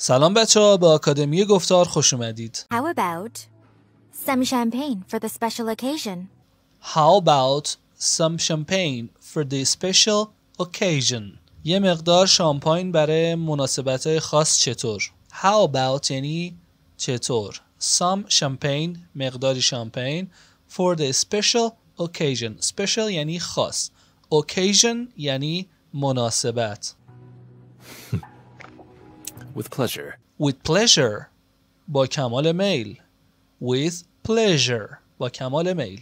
سلام بچه ها، به آکادمی گفتار خوش اومدید. How about some champagne for the special occasion? How about some champagne for the special occasion? یه مقدار شامپاین برای مناسبت‌های خاص چطور؟ How about یعنی چطور؟ Some champagne مقداری شامپین for the special occasion. Special یعنی خاص. Occasion یعنی مناسبت. With pleasure. With pleasure. با کمال میل. With pleasure. با کمال میل.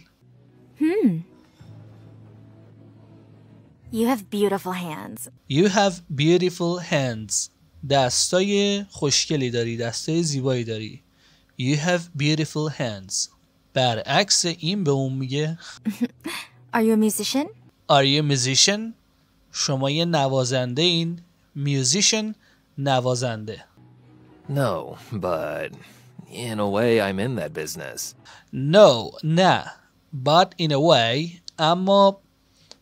You have beautiful hands. You have beautiful hands. دستای خوشگلی داری. دستای زیبایی داری. You have beautiful hands. برعکس این به اون میگه Are you a musician? Are you a musician? شما یه نوازنده این. Musician نوازنده. No, but in a way I'm in that business. No, نه. But in a way. اما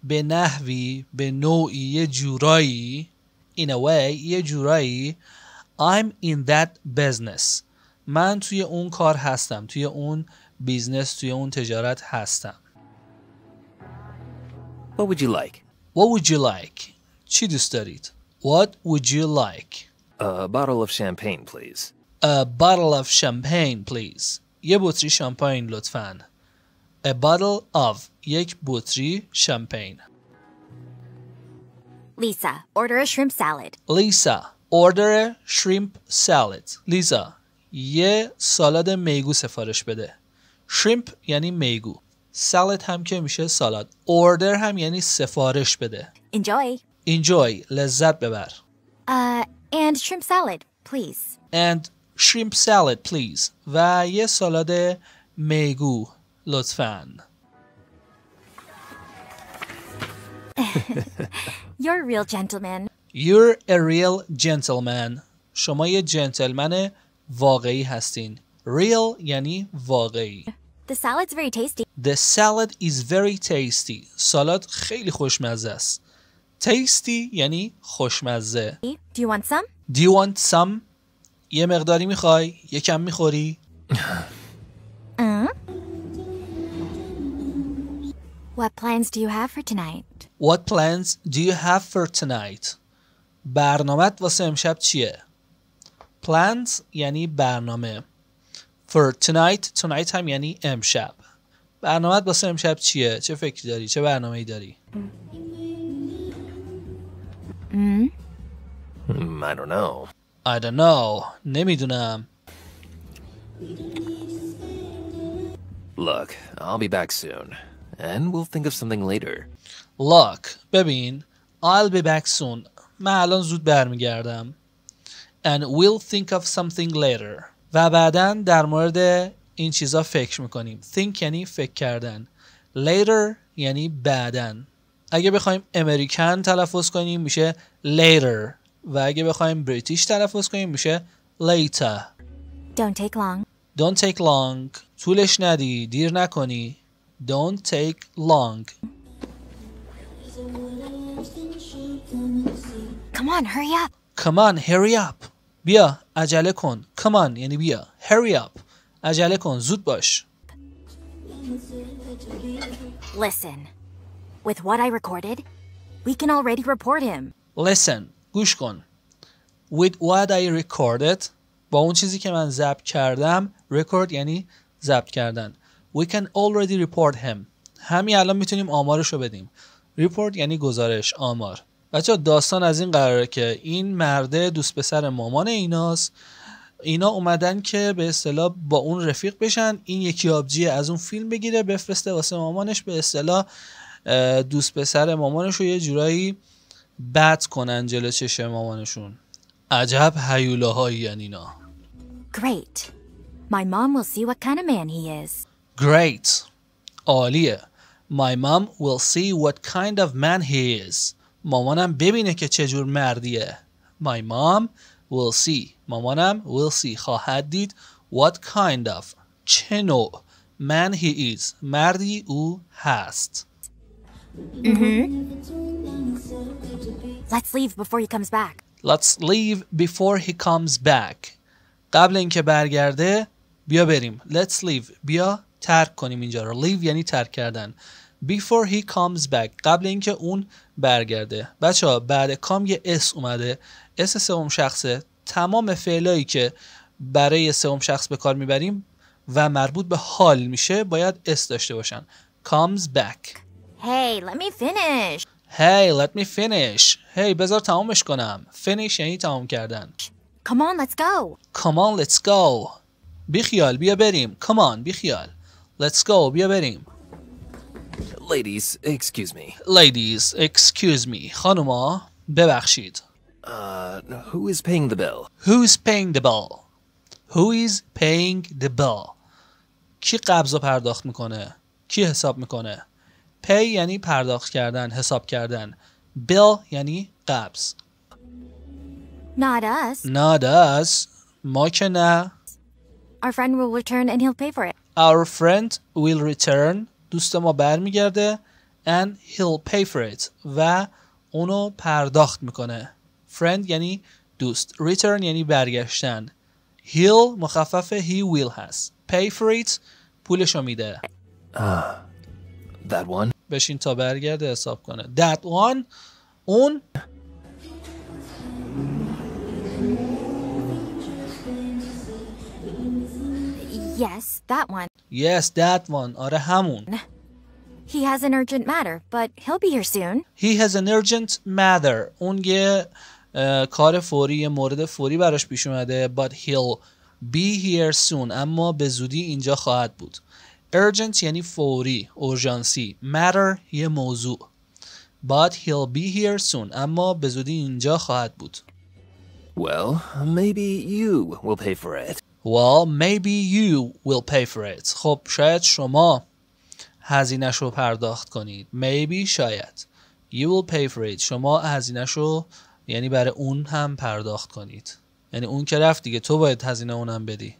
به نحوی، به نوعی، یه جورایی. In a way یه جورایی. I'm in that business. من توی اون کار هستم. توی اون بیزنس، توی اون تجارت هستم. What would you like? What would you like? چی دوست دارید؟ What would you like? A bottle of champagne, please. A bottle of champagne, please. یه بطری شامپاین لطفاً. A bottle of. یک بطری شامپاین. Lisa, order a shrimp salad. Lisa, order a shrimp salad. لیزا، یه سالاد میگو سفارش بده. shrimp یعنی میگو. salad هم که میشه سالاد. order هم یعنی سفارش بده. Enjoy. enjoy لذت ببر. And shrimp salad, please. And shrimp salad please. و یه سالاد میگو لطفاً. You're a real gentleman. You're a real gentleman. شما یه جنتلمن واقعی هستین. Real یعنی واقعی. The salad's very tasty. The salad is very tasty. سالاد خیلی خوشمزه است. Tasty یعنی خوشمزه. Do you want some? Do you want some? یه مقداری میخوای؟ یکم میخوری؟ What plans do you have for tonight? What plans do you have for tonight? برنامت واسه امشب چیه؟ Plans یعنی برنامه. For tonight. Tonight هم یعنی امشب. برنامت واسه امشب چیه؟ چه فکری داری؟ چه برنامه‌ای داری؟ I don't know. I don't know. نمیدونم. Look, I'll be back soon. And we'll think of something later. Look. ببین. I'll be back soon. من الان زود برمیگردم. And we'll think of something later. و بعداً در مورد این چیزا فکر میکنیم. Think یعنی فکر کردن. Later یعنی بعداً. اگه بخوایم امریکن تلفظ کنیم میشه later. و اگه بخوایم بریتیش تلفظ کنیم میشه later. Don't take long. Don't take long. طولش ندی. دیر نکنی. Don't take long. Come on, hurry up. Come on, hurry up. بیا عجله کن. Come on یعنی بیا. Hurry up. عجله کن. زود باش. Listen. With what I recorded, we can already report him. Listen. گوش کن. With what I recorded. با اون چیزی که من ضبط کردم. Record یعنی ضبط کردن. We can already report him. همین الان میتونیم آمارشو بدیم. Report یعنی گزارش. آمار. بچه داستان از این قراره که این مرده دوست پسر مامان ایناست. اینا اومدن که به اصطلاح با اون رفیق بشن. این یکی آبجی از اون فیلم بگیره بفرسته واسه مامانش. به اصطلاح دوست پسر مامانش رو یه جورایی بد کنن جلو چشم مامانشون. عجب هیولاهایی یعنی اینا. Great. My mom will see what kind of man he is. Great. عالیه. My mom will see what kind of man he is. مامانم ببینه که چجور مردیه. My mom will see. مامانم will see. خواهد دید. What kind of. چه نوع. Man he is. مردی او هست. Let's leave before he comes back. Let's leave before he comes back. قبل اینکه برگرده بیا بریم. Let's leave. بیا ترک کنیم اینجا رو. Leave یعنی ترک کردن. Before he comes back. قبل اینکه اون برگرده. بچه‌ها بعد کام یه اس اومده. اس سوم شخصه. تمام فعلایی که برای سوم شخص به کار میبریم و مربوط به حال میشه باید اس داشته باشن. Comes back. Hey, let me finish. Hey, let me finish. Hey, بذار تمامش کنم. Finish یعنی تمام کردن. Come on, let's go. Come on, let's go. بیخیال بیا بریم. Come on, بیخیال. Let's go, بیا بریم. Ladies, excuse me. Ladies, excuse me. خانوما ببخشید. Who is paying the bill? Who's paying the bill? Who is paying the bill? کی قبض رو پرداخت میکنه؟ کی حساب میکنه؟ Pay یعنی پرداخت کردن، حساب کردن. Bill یعنی قبض. Not us. Not us. ما که نه. Our friend will return and he'll pay for it. Our friend will return. دوست ما برمیگرده. And he'll pay for it. و اونو پرداخت میکنه. Friend یعنی دوست. Return یعنی برگشتن. He'll مخفف he will هست. Pay for it پولشو میده. That one? بشین تا برگرده حساب کنه. That one اون Yes, that one. Yes, that one. آره همون. He has an urgent matter, but he'll be here soon. He has an urgent matter. اون یه کار فوری، یه مورد فوری براش پیش اومده. But he'll be here soon. اما به زودی اینجا خواهد بود. Urgent یعنی فوری، اورژانسی. Matter یه موضوع. But he'll be here soon. اما به زودی اینجا خواهد بود. Well, maybe you will pay for it. Well, maybe you will pay for it. خب شاید شما هزینه‌ش رو پرداخت کنید. Maybe شاید. You will pay for it. شما هزینه‌ش رو یعنی برای اون هم پرداخت کنید. یعنی اون که رفت دیگه تو باید هزینه اونم بدی.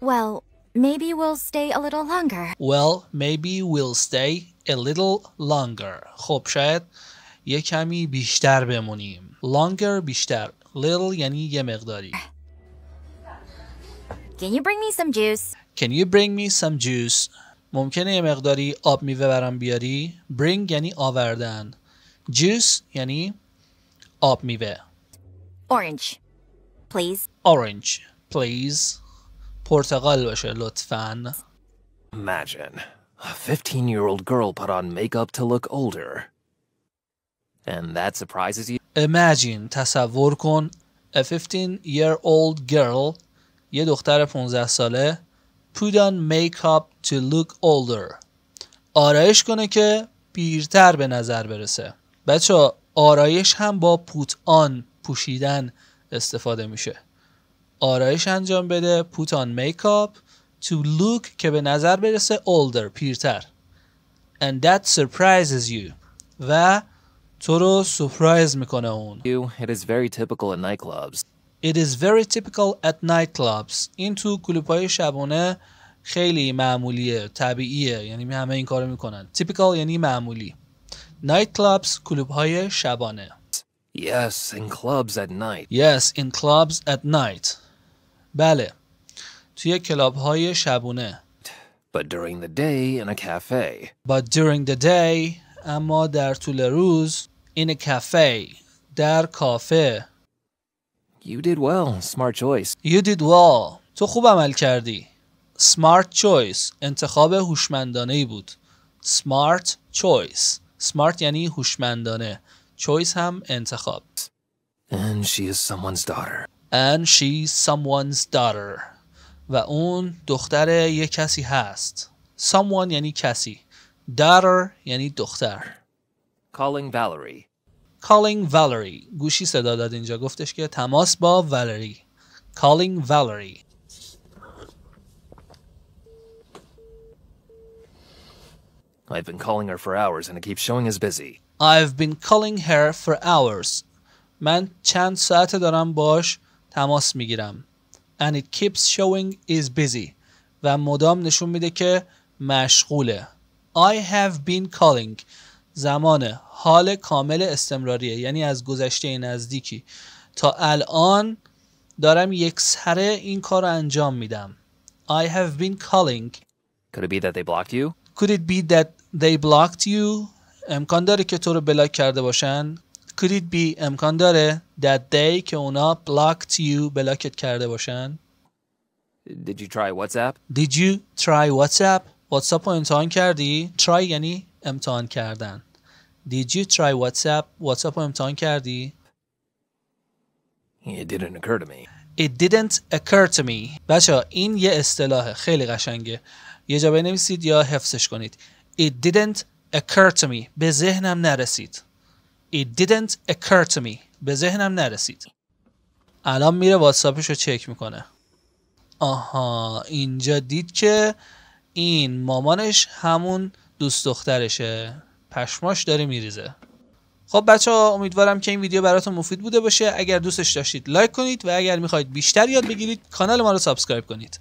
Well, maybe we'll stay a little longer. Well, maybe we'll stay a little longer. خب شاید یه کمی بیشتر بمونیم. Longer بیشتر. Little یعنی یه مقداری. Can you bring me some juice? Can you bring me some juice? ممکنه یه مقداری آب میوه برام بیاری؟ Bring یعنی آوردن. Juice یعنی آب میوه. Orange, please. Orange, please. پرتقال باشه لطفاً. Imagine, a 15-year-old girl put on makeup to look older. And that surprises you? Imagine, تصور کن. A 15-year-old girl یه دختر 15 ساله put on makeup to look older. آرایش کنه که پیرتر به نظر برسه. بچه آرایش هم با put on پوشیدن استفاده میشه. آرایش انجام بده put on makeup to look که به نظر برسه older پیرتر. And that surprises you. و تو رو سورپرایز میکنه اون. It is very typical in nightclubs. It is very typical at nightclubs. این تو کلوب‌های شبانه خیلی معمولیه، طبیعیه، یعنی همه این کارو میکنن. Typical یعنی معمولی. Nightclubs کلوب‌های شبانه. Yes, in clubs at night. Yes, in clubs at night. بله. توی کلاب‌های شبانه. But during the day in a cafe. But during the day اما در طول روز in a cafe در کافه. You did well. Smart choice. You did well. تو خوب عمل کردی. Smart choice. انتخاب هوشمندانه‌ای بود. Smart choice. Smart یعنی هوشمندانه. Choice هم انتخاب. And she is someone's daughter. And she's someone's daughter. و اون دختر یک کسی هست. Someone یعنی کسی. Daughter یعنی دختر. Calling Valerie. Calling Valerie. گوشی صدا داد اینجا گفتش که تماس با Valerie. Calling Valerie. I've been calling her for hours and it keeps showing as busy. I've been calling her for hours. من چند ساعت دارم باش تماس میگیرم. And it keeps showing is busy. و مدام نشون میده که مشغوله. I have been calling. زمان حال کامل استمراریه، یعنی از گذشته نزدیکی تا الان دارم یک سره این کار رو انجام میدم. I have been calling. Could it be that they blocked you? Could it be that they blocked you? امکان داره که تو رو بلاک کرده باشن. Could it be امکان داره that they که اونا blocked you بلاکت کرده باشن. Did you try WhatsApp? Did you try WhatsApp? واتساپ رو امتحان کردی؟ Try یعنی امتحان کردن. Did you try WhatsApp? واتساپ رو امتحان کردی؟ It didn't occur to me. It didn't occur to me. بچه این یه اصطلاحه خیلی قشنگه. یه جا بنویسید یا حفظش کنید. It didn't occur to me. به ذهنم نرسید. It didn't occur to me. به ذهنم نرسید. الان میره واتساپش رو چک میکنه. آها اینجا دید که این مامانش همون دوست دخترشه. پشماش داره میریزه. خب بچه ها امیدوارم که این ویدیو براتون مفید بوده باشه. اگر دوستش داشتید لایک کنید و اگر میخواید بیشتر یاد بگیرید کانال ما رو سابسکرایب کنید.